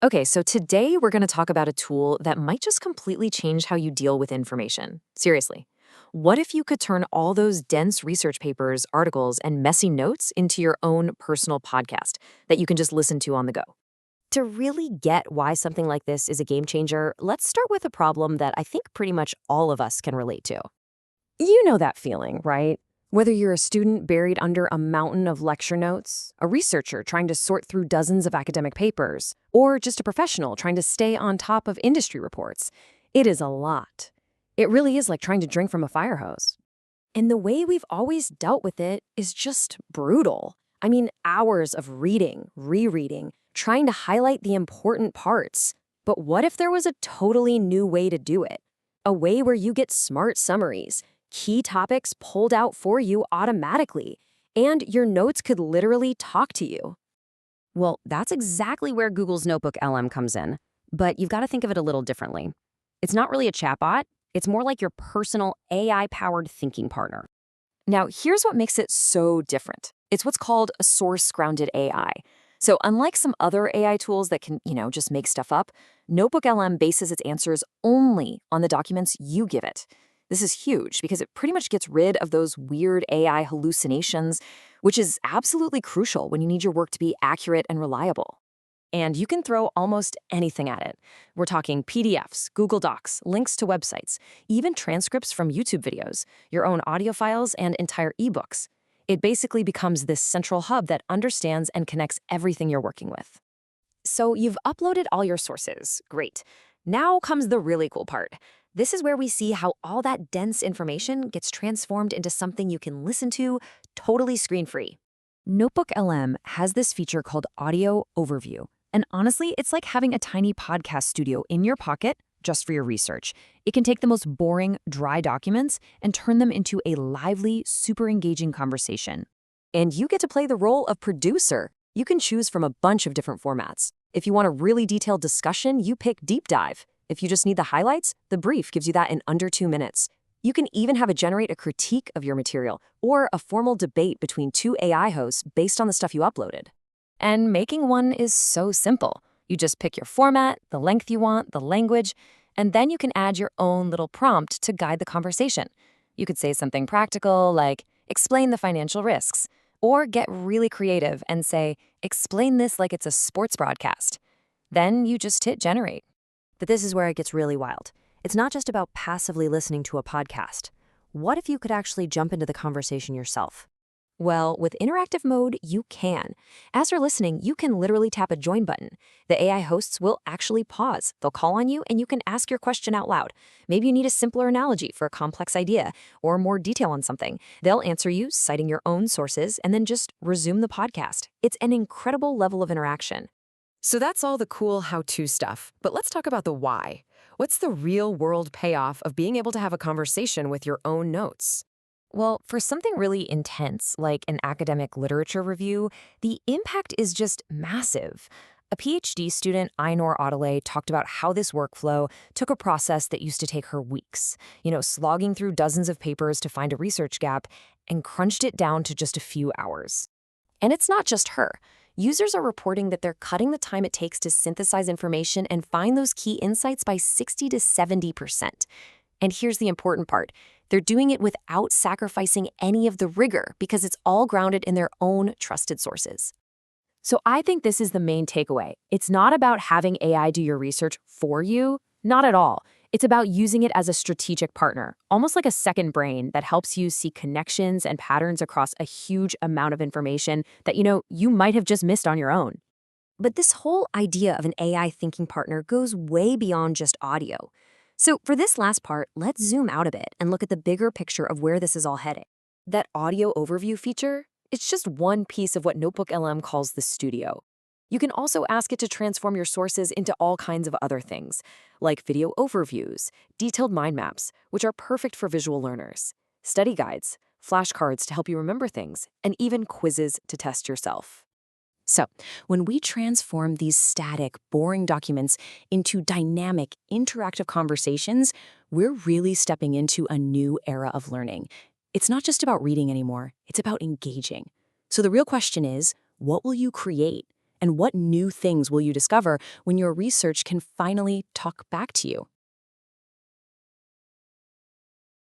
Okay, so today we're going to talk about a tool that might just completely change how you deal with information. Seriously. What if you could turn all those dense research papers, articles, and messy notes into your own personal podcast that you can just listen to on the go? To really get why something like this is a game changer, let's start with a problem that I think pretty much all of us can relate to. You know that feeling, right? Whether you're a student buried under a mountain of lecture notes, a researcher trying to sort through dozens of academic papers, or just a professional trying to stay on top of industry reports, it is a lot. It really is like trying to drink from a fire hose. And the way we've always dealt with it is just brutal. I mean, hours of reading, rereading, trying to highlight the important parts. But what if there was a totally new way to do it? A way where you get smart summaries, key topics pulled out for you automatically, and your notes could literally talk to you. Well, that's exactly where Google's NotebookLM comes in. But you've got to think of it a little differently. It's not really a chatbot. It's more like your personal AI-powered thinking partner. Now, here's what makes it so different. It's what's called a source-grounded AI. So unlike some other AI tools that can, just make stuff up, NotebookLM bases its answers only on the documents you give it. This is huge because it pretty much gets rid of those weird AI hallucinations, which is absolutely crucial when you need your work to be accurate and reliable. And you can throw almost anything at it. We're talking PDFs, Google Docs, links to websites, even transcripts from YouTube videos, your own audio files, and entire ebooks. It basically becomes this central hub that understands and connects everything you're working with. So you've uploaded all your sources. Great. Now comes the really cool part. This is where we see how all that dense information gets transformed into something you can listen to totally screen-free. NotebookLM has this feature called Audio Overview. And honestly, it's like having a tiny podcast studio in your pocket just for your research. It can take the most boring, dry documents and turn them into a lively, super engaging conversation. And you get to play the role of producer. You can choose from a bunch of different formats. If you want a really detailed discussion, you pick Deep Dive. If you just need the highlights, the brief gives you that in under 2 minutes. You can even have it generate a critique of your material or a formal debate between two AI hosts based on the stuff you uploaded. And making one is so simple. You just pick your format, the length you want, the language, and then you can add your own little prompt to guide the conversation. You could say something practical like, explain the financial risks, or get really creative and say, explain this like it's a sports broadcast. Then you just hit generate. But this is where it gets really wild. It's not just about passively listening to a podcast. What if you could actually jump into the conversation yourself? Well, with interactive mode, you can. As you're listening, you can literally tap a join button. The AI hosts will actually pause. They'll call on you, and you can ask your question out loud. Maybe you need a simpler analogy for a complex idea or more detail on something. They'll answer you, citing your own sources, and then just resume the podcast. It's an incredible level of interaction. So that's all the cool how-to stuff, but let's talk about the why. What's the real-world payoff of being able to have a conversation with your own notes? Well, for something really intense, like an academic literature review, the impact is just massive. A PhD student, Ainur Adale, talked about how this workflow took a process that used to take her weeks, slogging through dozens of papers to find a research gap, and crunched it down to just a few hours. And it's not just her. Users are reporting that they're cutting the time it takes to synthesize information and find those key insights by 60 to 70%. And here's the important part. They're doing it without sacrificing any of the rigor because it's all grounded in their own trusted sources. So I think this is the main takeaway. It's not about having AI do your research for you, not at all. It's about using it as a strategic partner, almost like a second brain that helps you see connections and patterns across a huge amount of information that, you might have just missed on your own. But this whole idea of an AI thinking partner goes way beyond just audio. So for this last part, let's zoom out a bit and look at the bigger picture of where this is all heading. That audio overview feature, it's just one piece of what NotebookLM calls the studio. You can also ask it to transform your sources into all kinds of other things, like video overviews, detailed mind maps, which are perfect for visual learners, study guides, flashcards to help you remember things, and even quizzes to test yourself. So, when we transform these static, boring documents into dynamic, interactive conversations, we're really stepping into a new era of learning. It's not just about reading anymore, it's about engaging. So the real question is, what will you create? And what new things will you discover when your research can finally talk back to you?